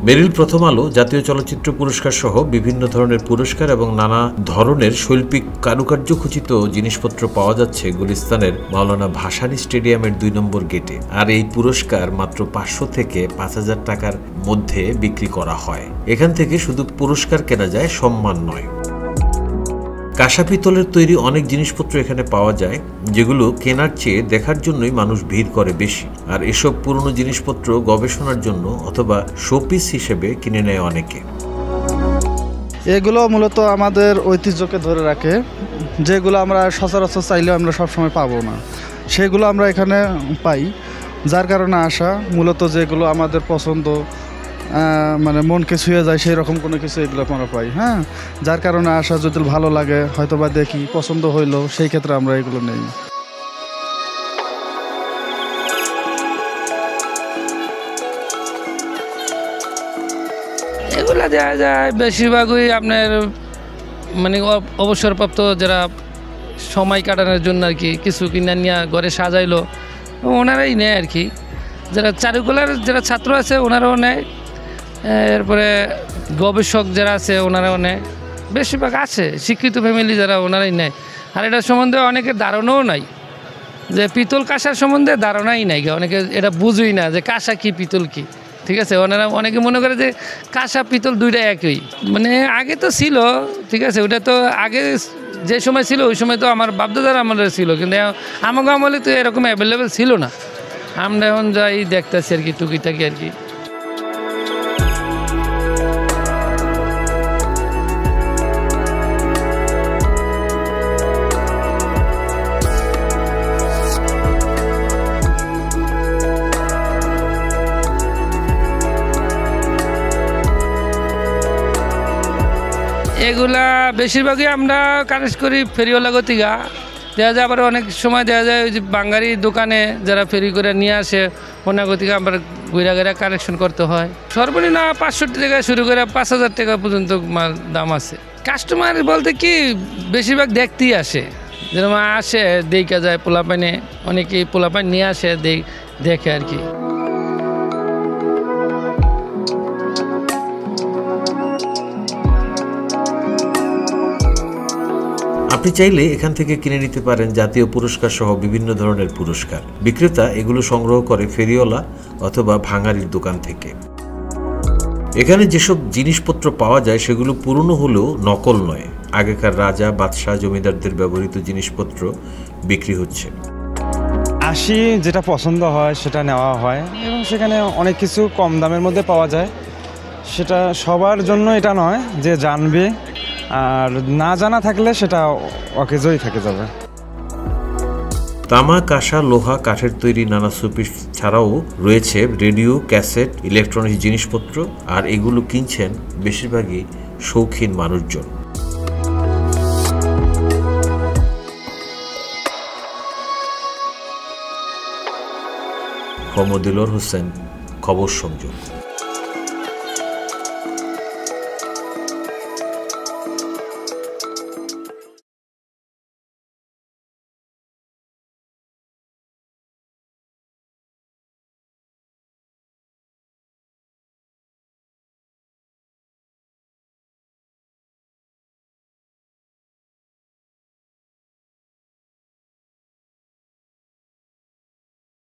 মেরিল প্রথম আলো জাতীয় চলচ্চিত্র পুরস্কার সহ বিভিন্ন ধরনের পুরস্কার এবং নানা ধরনের শৈল্পিক কারুকার্য খচিত জিনিসপত্র পাওয়া যাচ্ছে গুলিস্তানের মাওলানা ভাসানী স্টেডিয়ামের 2 নম্বর গেটে। আর এই পুরস্কার মাত্র 500 থেকে 5000 টাকার মধ্যে বিক্রি করা হয়। এখান থেকে শুধু পুরস্কার কেনা যায়, সম্মান নয়। কাঁসা পিতলের তৈরি অনেক জিনিসপত্র এখানে পাওয়া যায়, যেগুলো কেনার চেয়ে দেখার জন্যই মানুষ ভিড় করে বেশি। আর এসব পুরনো জিনিসপত্র গবেষণার জন্য অথবা শোপিস হিসেবে কিনে নেয় অনেকে। এগুলো মূলত আমাদের ঐতিহ্যকে ধরে রাখে, যেগুলো আমরা সচরাচর চাইলেও আমরা সবসময় পাবো না, সেগুলো আমরা এখানে পাই। যার কারণে আসা, মূলত যেগুলো আমাদের পছন্দ, মানে মনকে ছুঁয়ে যায় সেই রকম কোনো কিছু এগুলো আমরা পাই। হ্যাঁ, যার কারণে আসা, যদি ভালো লাগে হয়তো বা দেখি পছন্দ হইলো, সেই ক্ষেত্রে আমরা এগুলো নেই। এগুলা দেওয়া যায় বেশিরভাগই আপনার মানে অবসরপ্রাপ্ত যারা সময় কাটানোর জন্য আর কি কিছু কিনে নিয়ে ঘরে সাজাইলো, ওনারাই নেয় আর কি। যারা চারুকলার যারা ছাত্র আছে ওনারাও নেয়, এরপরে গবেষক যারা আছে ওনারাও নেয়। বেশিরভাগ আছে শিক্ষিত ফ্যামিলি যারা, ওনারাই নেয়। আর এটার সম্বন্ধে অনেকের ধারণাও নাই, যে পিতল কাঁসার সম্বন্ধে ধারণাই নাই, অনেকে এটা বুঝুই না যে কাঁসা কি পিতল কি। ঠিক আছে, ওনারা অনেকে মনে করে যে কাঁসা পিতল দুইটা একই। মানে আগে তো ছিল, ঠিক আছে, ওটা তো আগে যে সময় ছিল ওই সময় তো আমার বাপদাদার আমলে ছিল, কিন্তু আমাকে আমলে তো এরকম অ্যাভেলেবেল ছিল না। আমরা এখন যাই দেখতেছি আর কি, টুকিটাকি আর কি। এগুলা বেশিরভাগই আমরা কানেক্ট করি ফেরিওয়ালা গতিকা। দেখা যায় আবার অনেক সময় দেখা যায় ওই যে বাঙালি দোকানে যারা ফেরি করে নিয়ে আসে, ওনা গতিকা আমরা ঘুরা ঘুরা কানেকশন করতে হয়। সর্বনিম্ন 500 টাকা শুরু করে 5000 টাকা পর্যন্ত দাম আছে। কাস্টমার বলতে কি বেশিরভাগ দেখতেই আসে, যেরকম আসে দেখা যায় পোলাপাইনে, অনেকেই পোলাপাইন নিয়ে আসে দেখে আর কি। আপনি চাইলে এখান থেকে কিনে নিতে পারেন জাতীয় পুরস্কার সহ বিভিন্ন ধরনের পুরস্কার। বিক্রেতা এগুলো সংগ্রহ করে ফেরিওয়ালা অথবা ভাঙারির দোকান থেকে। এখানে যেসব জিনিসপত্র পাওয়া যায় সেগুলো পুরনো হলেও নকল নয়। আগেকার রাজা, বাদশাহ, জমিদারদের ব্যবহৃত জিনিসপত্র বিক্রি হচ্ছে। আসি, যেটা পছন্দ হয় সেটা নেওয়া হয়, এবং সেখানে অনেক কিছু কম দামের মধ্যে পাওয়া যায়। সেটা সবার জন্য এটা নয় যে জানবে, আর না জানা থাকলে সেটা অকেজই থেকে যাবে। তামা, কাঁসা, লোহা, কাঠের তৈরি নানা শোপিস ছাড়াও রয়েছে রেডিও, ক্যাসেট, ইলেকট্রনিক্স জিনিসপত্র। আর এগুলো কিনছেন বেশিরভাগই শৌখিন মানুষজন। মোহাম্মদ দিলওয়ার হোসেন, খবর সংযোগ।